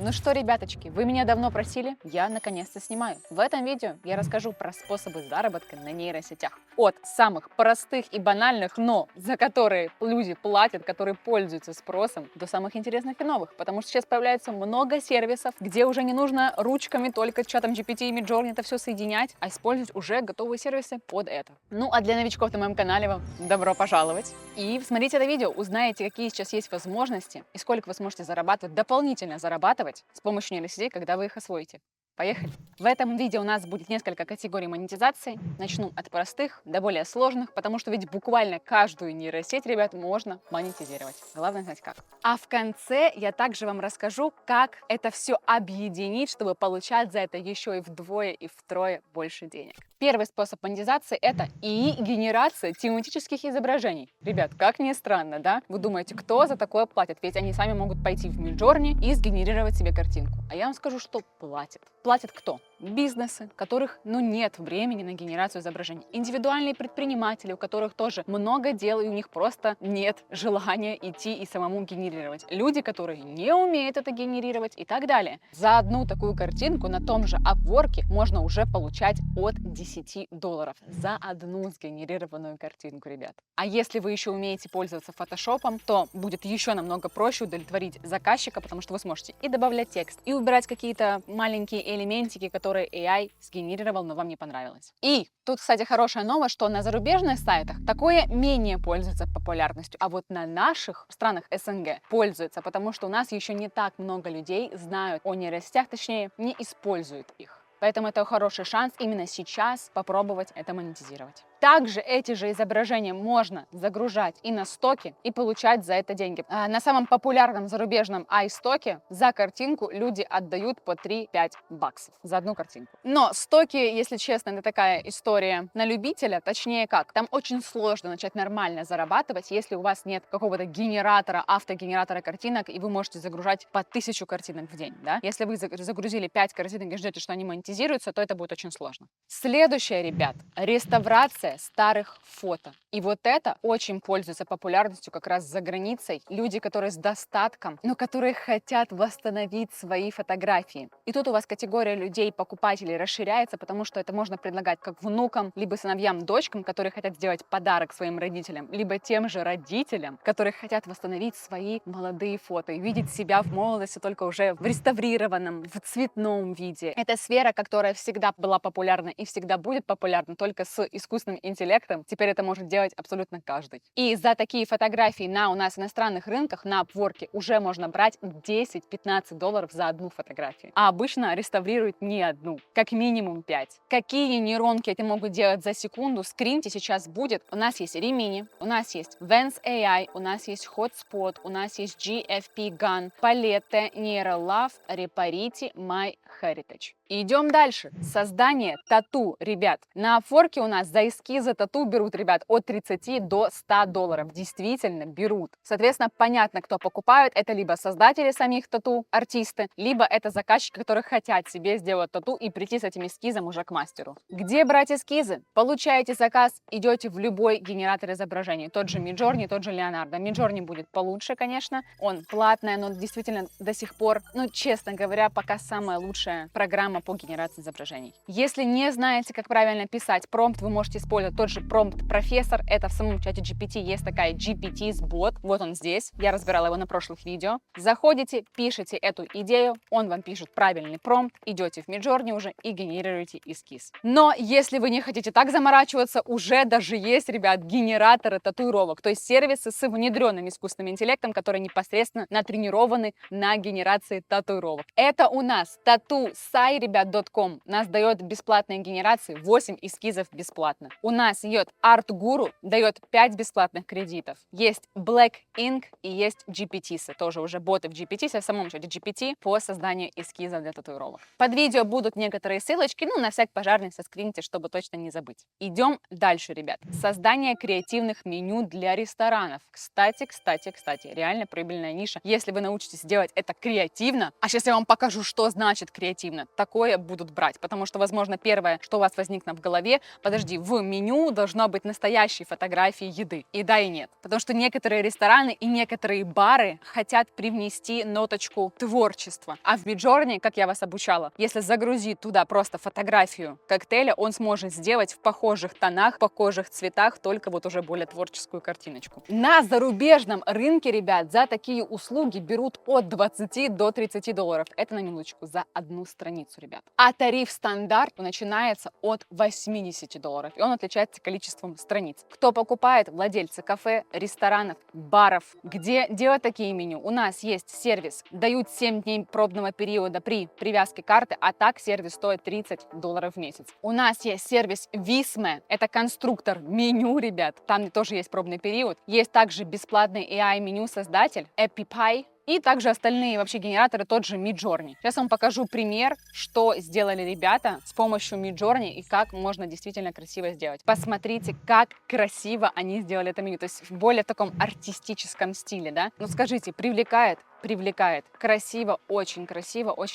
Ну что, ребяточки, вы меня давно просили, я наконец-то снимаю. В этом видео я расскажу про способы заработка на нейросетях. От самых простых и банальных, но за которые люди платят, которые пользуются спросом, до самых интересных и новых. Потому что сейчас появляется много сервисов, где уже не нужно ручками только чатом GPT и Midjourney это все соединять, а использовать уже готовые сервисы под это. Ну а для новичков на моем канале вам добро пожаловать. И смотрите это видео, узнаете, какие сейчас есть возможности и сколько вы сможете зарабатывать, дополнительно зарабатывать с помощью нейросетей, когда вы их освоите. Поехали! В этом видео у нас будет несколько категорий монетизации. Начну от простых до более сложных, потому что ведь буквально каждую нейросеть, ребят, можно монетизировать. Главное знать как. А в конце я также вам расскажу, как это все объединить, чтобы получать за это еще и вдвое и втрое больше денег. Первый способ монетизации – это ИИ-генерация тематических изображений. Ребят, как ни странно, да? Вы думаете, кто за такое платит? Ведь они сами могут пойти в Midjourney и сгенерировать себе картинку. А я вам скажу, что платят. Платят кто? Бизнесы, у которых, нет времени на генерацию изображений. Индивидуальные предприниматели, у которых тоже много дел, и у них просто нет желания идти и самому генерировать. Люди, которые не умеют это генерировать и так далее. За одну такую картинку на том же Upwork можно уже получать от $10 за одну сгенерированную картинку, ребят. А если вы еще умеете пользоваться фотошопом, то будет еще намного проще удовлетворить заказчика, потому что вы сможете и добавлять текст, и убирать какие-то маленькие элементики, которые AI сгенерировал, но вам не понравилось. И тут, кстати, хорошая новость, что на зарубежных сайтах такое менее пользуется популярностью, а вот на наших странах СНГ пользуется, потому что у нас еще не так много людей знают о нейросетях, точнее, не используют их. Поэтому это хороший шанс именно сейчас попробовать это монетизировать. Также эти же изображения можно загружать и на стоки и получать за это деньги. На самом популярном зарубежном iStock за картинку люди отдают по 3-5 баксов за одну картинку. Но стоки, если честно, это такая история на любителя, точнее как, там очень сложно начать нормально зарабатывать, если у вас нет какого-то генератора, автогенератора картинок, и вы можете загружать по 1000 картинок в день, да? Если вы загрузили 5 картинок и ждете, что они монетизируются, то это будет очень сложно. Следующее, ребят, реставрация старых фото. И вот это очень пользуется популярностью как раз за границей. Люди, которые с достатком, но которые хотят восстановить свои фотографии. И тут у вас категория людей, покупателей расширяется, потому что это можно предлагать как внукам, либо сыновьям, дочкам, которые хотят сделать подарок своим родителям, либо тем же родителям, которые хотят восстановить свои молодые фото и видеть себя в молодости только уже в реставрированном, в цветном виде. Это сфера, которая всегда была популярна и всегда будет популярна, только с искусственным интеллектом. Теперь это может делать абсолютно каждый. И за такие фотографии на у нас иностранных рынках, на Upwork, уже можно брать $10-15 за одну фотографию. А обычно реставрируют не одну, как минимум 5. Какие нейронки это могут делать за секунду, скриньте сейчас будет. У нас есть Rimini, у нас есть Vance AI, у нас есть Hotspot, у нас есть GFP Gun, Palette, NeuroLove, Reparity, MyHeritage. Идем дальше. Создание тату, ребят. На Upwork у нас за эскизы тату берут, ребят, от 30 до $100. Действительно берут. Соответственно, понятно, кто покупают. Это либо создатели самих тату, артисты, либо это заказчики, которые хотят себе сделать тату и прийти с этим эскизом уже к мастеру. Где брать эскизы? Получаете заказ, идете в любой генератор изображений. Тот же Midjourney, тот же Leonardo. Midjourney будет получше, конечно. Он платный, но действительно до сих пор, честно говоря, пока самая лучшая программа по генерации изображений. Если не знаете, как правильно писать промпт, вы можете использовать тот же промпт-профессор. Это в самом чате GPT есть такая GPT-бот. Вот он здесь. Я разбирала его на прошлых видео. Заходите, пишите эту идею, он вам пишет правильный промпт, идете в Midjourney уже и генерируете эскиз. Но если вы не хотите так заморачиваться, уже даже есть, ребят, генераторы татуировок, то есть сервисы с внедренным искусственным интеллектом, которые непосредственно натренированы на генерации татуировок. Это у нас tattoo.com, нас дает бесплатные генерации, 8 эскизов бесплатно. У нас идет Art Guru, дает 5 бесплатных кредитов. Есть Black Ink и есть GPT, тоже уже боты в GPT, в самом чате GPT по созданию эскизов для татуировок. Под видео будут некоторые ссылочки, на всякий пожарный соскрините, чтобы точно не забыть. Идем дальше, ребят. Создание креативных меню для ресторанов. Кстати, реально прибыльная ниша. Если вы научитесь делать это креативно, а сейчас я вам покажу, что значит креативно, такое будут брать, потому что, возможно, первое, что у вас возникнет в голове, подожди, в меню меню должно быть настоящей фотографией еды. И да, и нет. Потому что некоторые рестораны и некоторые бары хотят привнести ноточку творчества. А в Midjourney, как я вас обучала, если загрузить туда просто фотографию коктейля, он сможет сделать в похожих тонах, похожих цветах, только вот уже более творческую картиночку. На зарубежном рынке, ребят, за такие услуги берут от 20 до 30 долларов. Это на минуточку за одну страницу, ребят. А тариф стандарт начинается от 80 долларов, и он отличается количеством страниц. Кто покупает? Владельцы кафе, ресторанов, баров. Где делать такие меню? У нас есть сервис, дают 7 дней пробного периода при привязке карты, а так сервис стоит 30 долларов в месяц. У нас есть сервис Visme, это конструктор меню, ребят, там тоже есть пробный период. Есть также бесплатный AI-меню создатель EpiPie, и также остальные вообще генераторы, тот же Midjourney. Сейчас вам покажу пример, что сделали ребята с помощью Midjourney и как можно действительно красиво сделать. Посмотрите, как красиво они сделали это меню, то есть в более таком артистическом стиле, да? Ну скажите, привлекает? Привлекает. Красиво, очень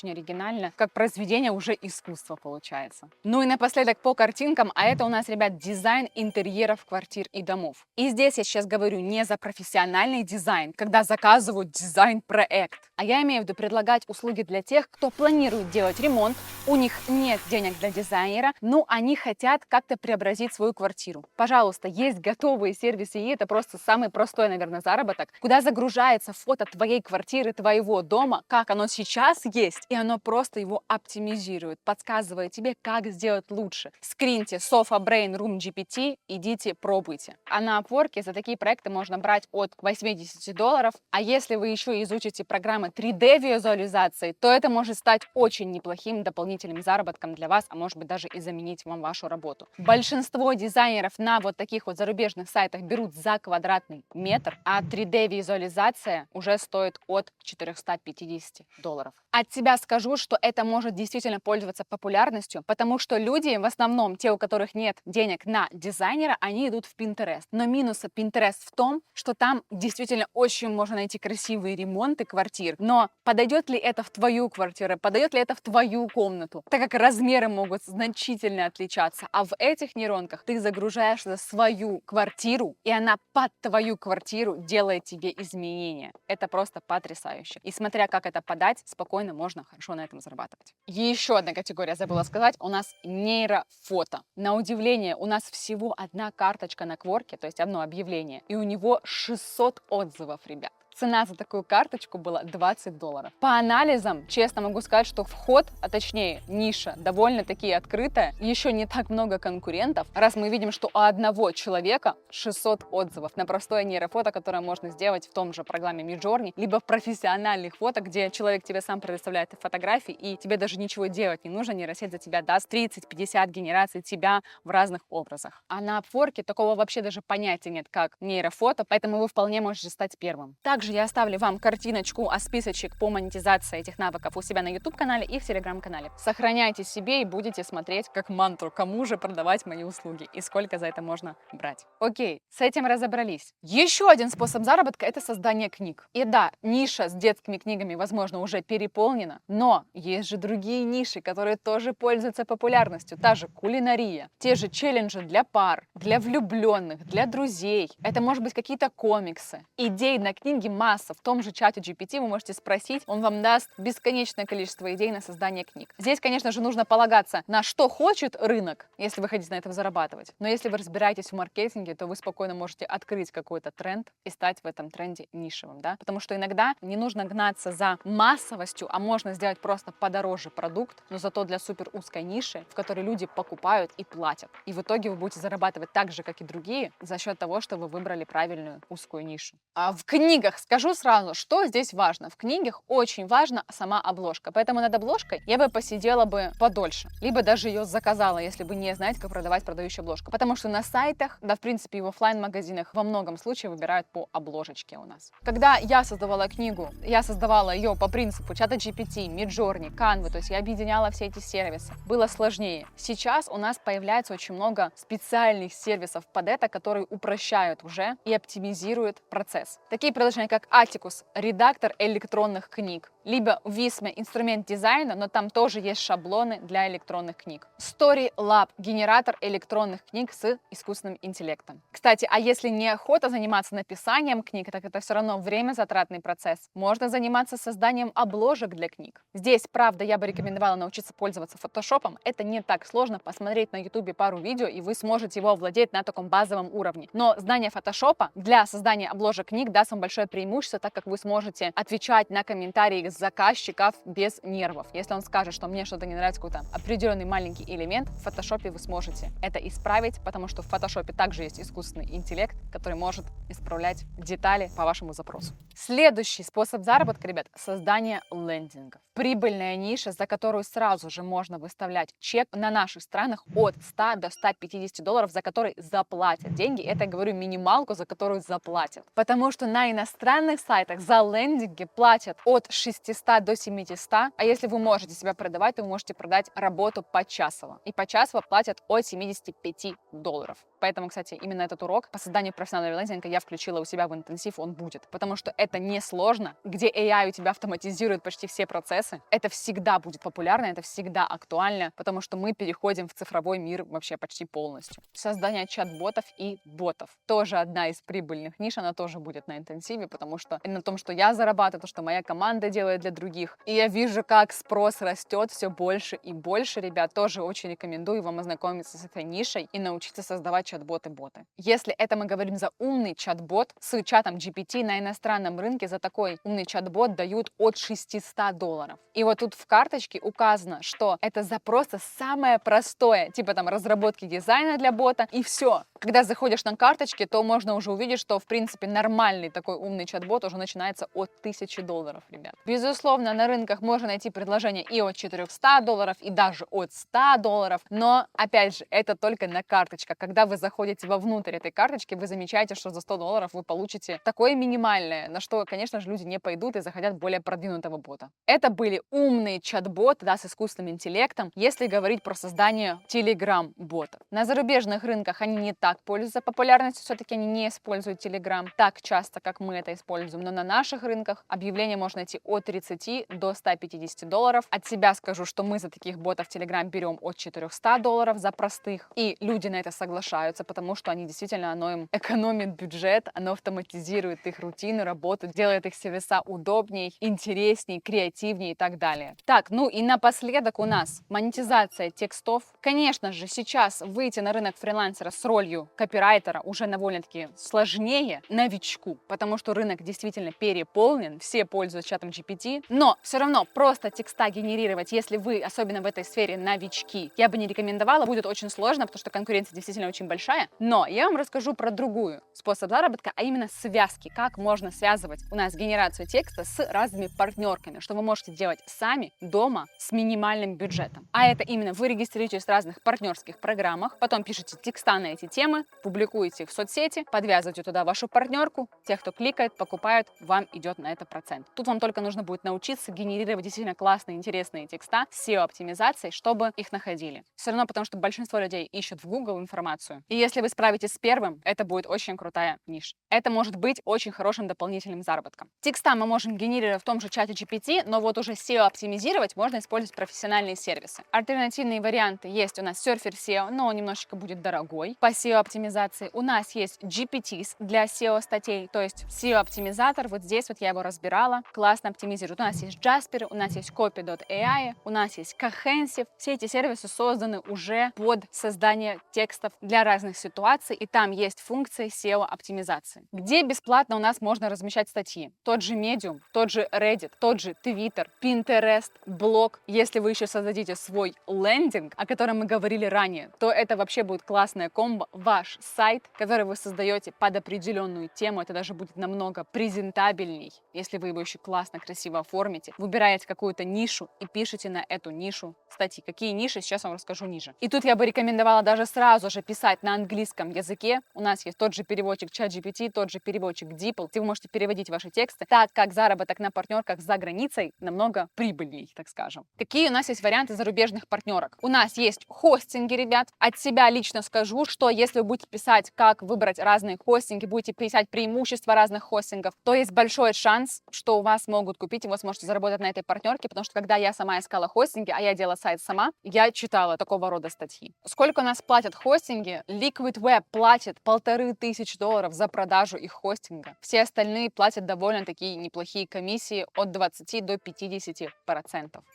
оригинально. Как произведение уже искусства получается. Ну и напоследок по картинкам, а это у нас, ребят, дизайн интерьеров квартир и домов. И здесь я сейчас говорю не за профессиональный дизайн, когда заказывают дизайн-проект, а я имею в виду предлагать услуги для тех, кто планирует делать ремонт, у них нет денег для дизайнера, но они хотят как-то преобразить свою квартиру. Пожалуйста, есть готовые сервисы, и это просто самый простой, наверное, заработок, куда загружается фото твоей квартиры, твоего дома, как оно сейчас есть, и оно просто его оптимизирует, подсказывает тебе, как сделать лучше. Скриньте Sofa Brain Room GPT, идите пробуйте. А на Upwork за такие проекты можно брать от 80 долларов, а если вы еще изучите программы 3D визуализации, то это может стать очень неплохим дополнительным заработком для вас, а может быть даже и заменить вам вашу работу. Большинство дизайнеров на вот таких вот зарубежных сайтах берут за квадратный метр, а 3D визуализация уже стоит от 450 долларов. От себя скажу, что это может действительно пользоваться популярностью, потому что люди, в основном те, у которых нет денег на дизайнера, они идут в Pinterest. Но минус Pinterest в том, что там действительно очень можно найти красивые ремонты квартир, но подойдет ли это в твою квартиру, подойдет ли это в твою комнату, так как размеры могут значительно отличаться, а в этих нейронках ты загружаешь за свою квартиру, и она под твою квартиру делает тебе изменения. Это просто потрясающе. И смотря как это подать, спокойно можно хорошо на этом зарабатывать. Еще одна категория, забыла сказать, у нас нейрофото. На удивление, у нас всего одна карточка на Quark, то есть одно объявление, и у него 600 отзывов, ребят. Цена за такую карточку была 20 долларов. По анализам, честно могу сказать, что вход, а точнее ниша, довольно-таки открытая. Еще не так много конкурентов, раз мы видим, что у одного человека 600 отзывов на простое нейрофото, которое можно сделать в том же программе Midjourney, либо в профессиональных фото, где человек тебе сам предоставляет фотографии, и тебе даже ничего делать не нужно, нейросеть за тебя даст 30-50 генераций тебя в разных образах. А на Upwork такого вообще даже понятия нет, как нейрофото, поэтому вы вполне можете стать первым. Также я оставлю вам картиночку, списочек по монетизации этих навыков у себя на YouTube-канале и в Telegram-канале. Сохраняйте себе и будете смотреть как мантру, кому же продавать мои услуги и сколько за это можно брать. Окей, с этим разобрались. Еще один способ заработка – это создание книг. И да, ниша с детскими книгами, возможно, уже переполнена, но есть же другие ниши, которые тоже пользуются популярностью. Та же кулинария, те же челленджи для пар, для влюбленных, для друзей. Это может быть какие-то комиксы. Идей на книги масса. В том же чате GPT вы можете спросить, он вам даст бесконечное количество идей на создание книг. Здесь, конечно же, нужно полагаться на что хочет рынок, если вы хотите на этом зарабатывать. Но если вы разбираетесь в маркетинге, то вы спокойно можете открыть какой-то тренд и стать в этом тренде нишевым, да? Потому что иногда не нужно гнаться за массовостью, а можно сделать просто подороже продукт, но зато для супер узкой ниши, в которой люди покупают и платят. И в итоге вы будете зарабатывать так же, как и другие, за счет того, что вы выбрали правильную узкую нишу. А в книгах скажу сразу, что здесь важно. В книгах очень важна сама обложка, поэтому над обложкой я бы посидела бы подольше, либо даже ее заказала, если бы не знаете, как продавать продающую обложку. Потому что на сайтах, да в принципе и в офлайн-магазинах во многом случае выбирают по обложечке у нас. Когда я создавала книгу, я создавала ее по принципу чата GPT, Midjourney, Canva, то есть я объединяла все эти сервисы. Было сложнее. Сейчас у нас появляется очень много специальных сервисов под это, которые упрощают уже и оптимизируют процесс. Такие приложения, как Atticus, редактор электронных книг, либо Visme, инструмент дизайна, но там тоже есть шаблоны для электронных книг. Storylab, генератор электронных книг с искусственным интеллектом. Кстати, а если неохота заниматься написанием книг, так это все равно времязатратный процесс. Можно заниматься созданием обложек для книг. Здесь, правда, я бы рекомендовала научиться пользоваться фотошопом. Это не так сложно. Посмотреть на ютубе пару видео, и вы сможете его овладеть на таком базовом уровне. Но знание фотошопа для создания обложек книг даст вам большое преимущество, так как вы сможете отвечать на комментарии заказчиков без нервов. Если он скажет, что мне что-то не нравится, какой-то определенный маленький элемент, в фотошопе вы сможете это исправить, потому что в фотошопе также есть искусственный интеллект, который может исправлять детали по вашему запросу. Следующий способ заработка, ребят, создание лендингов. Прибыльная ниша, за которую сразу же можно выставлять чек на наших странах от 100 до 150 долларов, за который заплатят деньги. Это я говорю минималку, за которую заплатят. Потому что на иностранных сайтах за лендинги платят от 600 до 700, а если вы можете себя продавать, то вы можете продать работу почасово. И почасово платят от 75 долларов. Поэтому, кстати, именно этот урок по созданию профессионального лендинга я включила у себя в интенсив, он будет. Потому что это несложно, где AI у тебя автоматизирует почти все процессы. Это всегда будет популярно, это всегда актуально, потому что мы переходим в цифровой мир вообще почти полностью. Создание чат-ботов и ботов. Тоже одна из прибыльных ниш, она тоже будет на интенсиве, потому что на том, что я зарабатываю, то, что моя команда делает для других. И я вижу, как спрос растет все больше и больше, ребят. Тоже очень рекомендую вам ознакомиться с этой нишей и научиться создавать чат-боты-боты. Если это мы говорим за умный чат-бот с чатом GPT, на иностранном рынке за такой умный чат-бот дают от 600 долларов. И вот тут в карточке указано, что это за просто самое простое, типа там разработки дизайна для бота, и все. Когда заходишь на карточки, то можно уже увидеть, что в принципе нормальный такой умный чат-бот уже начинается от 1000 долларов, ребят. Безусловно, на рынках можно найти предложения и от 400 долларов, и даже от 100 долларов, но опять же, это только на карточках. Когда вы заходите вовнутрь этой карточки, вы замечаете, что за 100 долларов вы получите такое минимальное, на что, конечно же, люди не пойдут и захотят более продвинутого бота. Это были умные чат-боты, да, с искусственным интеллектом, если говорить про создание Telegram-ботов. На зарубежных рынках они не так пользуются популярностью, все-таки они не используют Telegram так часто, как мы это используем, но на наших рынках объявления можно найти от 30 до 150 долларов. От себя скажу, что мы за таких ботов Telegram берем от 400 долларов за простых, и люди на это соглашаются, потому что они действительно, оно им экономит бюджет, оно автоматизирует их рутину, работу, делает их сервиса удобней, интересней, креативней и так далее. Так, ну и напоследок у нас монетизация текстов. Конечно же, сейчас выйти на рынок фрилансера с ролью копирайтера уже довольно-таки сложнее новичку, потому что рынок действительно переполнен, все пользуются чатом GPT, но все равно просто текста генерировать, если вы, особенно в этой сфере, новички, я бы не рекомендовала, будет очень сложно, потому что конкуренция действительно очень большая, но я вам расскажу про другую способ заработка, а именно связки, как можно связывать у нас генерацию текста с разными партнерками, что вы можете делать сами дома с минимальным бюджетом. А это именно вы регистрируетесь в разных партнерских программах, потом пишете текста на эти темы, публикуете их в соцсети, подвязываете туда вашу партнерку, тех, кто кликает, покупает, вам идет на это процент. Тут вам только нужно будет научиться генерировать действительно классные, интересные текста с SEO-оптимизацией, чтобы их находили. Все равно, потому что большинство людей ищут в Google информацию. И если вы справитесь с первым, это будет очень крутая ниша. Это может быть очень хорошим дополнительным заработком. Текста мы можем генерировать в том же чате GPT, но вот уже SEO-оптимизировать можно использовать профессиональные сервисы. Альтернативные варианты есть у нас Surfer SEO, но он немножечко будет дорогой по SEO-оптимизации. У нас есть GPTs для SEO-статей, то есть SEO-оптимизатор, вот здесь вот я его разбирала, классно оптимизирует. У нас есть Jasper, у нас есть Copy.ai, у нас есть Cohensive. Все эти сервисы созданы уже под создание текстов для разных ситуаций, и там есть функции SEO-оптимизации, где бесплатно у нас можно размещать статьи. Тот же Medium, тот же Reddit, тот же Twitter, Pinterest, блог. Если вы еще создадите свой лендинг, о котором мы говорили ранее, то это вообще будет классная комбо. Ваш сайт, который вы создаете под определенную тему, это даже будет намного презентабельней, если вы его еще классно, красиво оформите. Выбираете какую-то нишу и пишете на эту нишу статьи. Какие ниши, сейчас вам расскажу ниже. И тут я бы рекомендовала даже сразу же писать на английском языке. У нас есть тот же переводчик ChatGPT, тот же переводчик DeepL, где вы можете переводить ваши тексты, так как заработок на партнерках за границей намного прибыльней, так скажем. Какие у нас есть варианты зарубежных партнерок? У нас есть хостинги, ребят. От себя лично скажу, что если вы будете писать, как выбрать разные хостинги, будете писать преимущества разных хостингов, хостингов, то есть большой шанс, что у вас могут купить, и вы сможете заработать на этой партнерке, потому что когда я сама искала хостинги, а я делала сайт сама, я читала такого рода статьи. Сколько у нас платят хостинги? Liquid Web платит $1500 за продажу их хостинга. Все остальные платят довольно такие неплохие комиссии от 20 до 50%.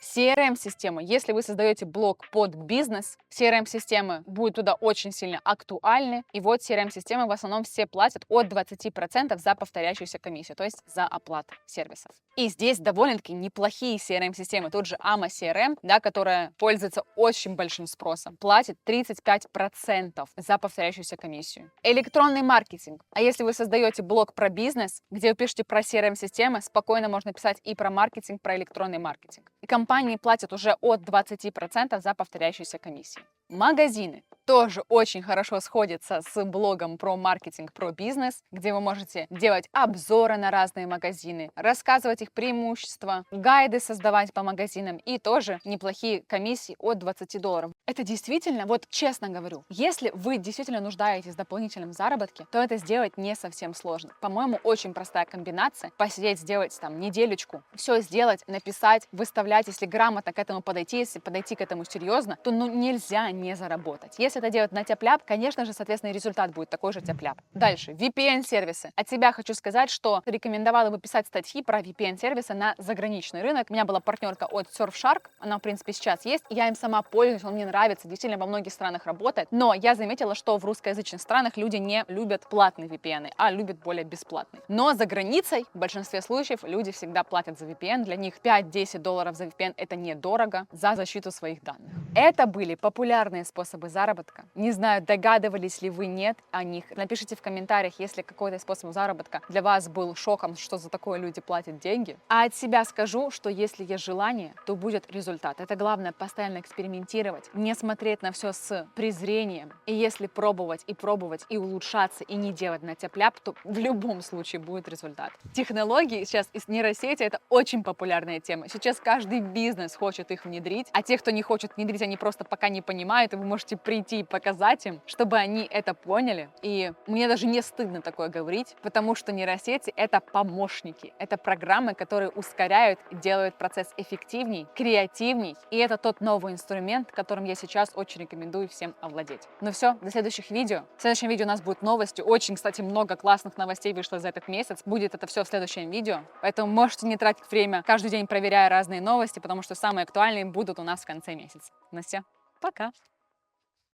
CRM-система. Если вы создаете блог под бизнес, CRM-системы будут туда очень сильно актуальны. И вот CRM-системы в основном все платят от 20% за повторяющуюся комиссию, то есть за оплату сервисов. И здесь довольно-таки неплохие CRM-системы. Тут же AMA CRM, да, которая пользуется очень большим спросом, платит 35% за повторяющуюся комиссию. Электронный маркетинг. А если вы создаете блог про бизнес, где вы пишете про CRM-системы, спокойно можно писать и про маркетинг, про электронный маркетинг. И компании платят уже от 20% за повторяющуюся комиссию. Магазины тоже очень хорошо сходятся с блогом про маркетинг, про бизнес, где вы можете делать обзоры на разные магазины, рассказывать их преимущества, гайды создавать по магазинам и тоже неплохие комиссии от $20. Это действительно, вот честно говорю, если вы действительно нуждаетесь в дополнительном заработке, то это сделать не совсем сложно. По-моему, очень простая комбинация. Посидеть, сделать там неделечку, все сделать, написать, выставлять, если грамотно к этому подойти, если подойти к этому серьезно, то нельзя не заработать. Если это делать на тяп-ляп, конечно же, соответственно, результат будет такой же тяп-ляп. Дальше, VPN-сервисы. От себя хочу сказать, что рекомендовала бы писать статьи про VPN-сервисы на заграничный рынок. У меня была партнерка от Surfshark, она, в принципе, сейчас есть, я им сама пользуюсь, он мне нравится, действительно во многих странах работает, но я заметила, что в русскоязычных странах люди не любят платные VPN, а любят более бесплатные. Но за границей, в большинстве случаев, люди всегда платят за VPN, для них $5-10 за VPN это недорого за защиту своих данных. Это были популярные способы заработка. Не знаю, догадывались ли вы нет о них. Напишите в комментариях, если какой-то способ заработка для вас был шоком, что за такое люди платят деньги. А от себя скажу, что если есть желание, то будет результат. Это главное постоянно экспериментировать, не смотреть на все с презрением. И если пробовать и улучшаться, и не делать на тяп-ляп, то в любом случае будет результат. Технологии сейчас из нейросети это очень популярная тема. Сейчас каждый бизнес хочет их внедрить, а те, кто не хочет внедрить, они просто пока не понимают, и вы можете прийти и показать им, чтобы они это поняли. И мне даже не стыдно такое говорить, потому что нейросети — это помощники, это программы, которые ускоряют и делают процесс эффективней, креативней, и это тот новый инструмент, которым я сейчас очень рекомендую всем овладеть. Ну все, до следующих видео. В следующем видео у нас будут новости, очень, кстати, много классных новостей вышло за этот месяц, будет это все в следующем видео, поэтому можете не тратить время каждый день проверяя разные новости, потому что самые актуальные будут у нас в конце месяца. Ну все, пока!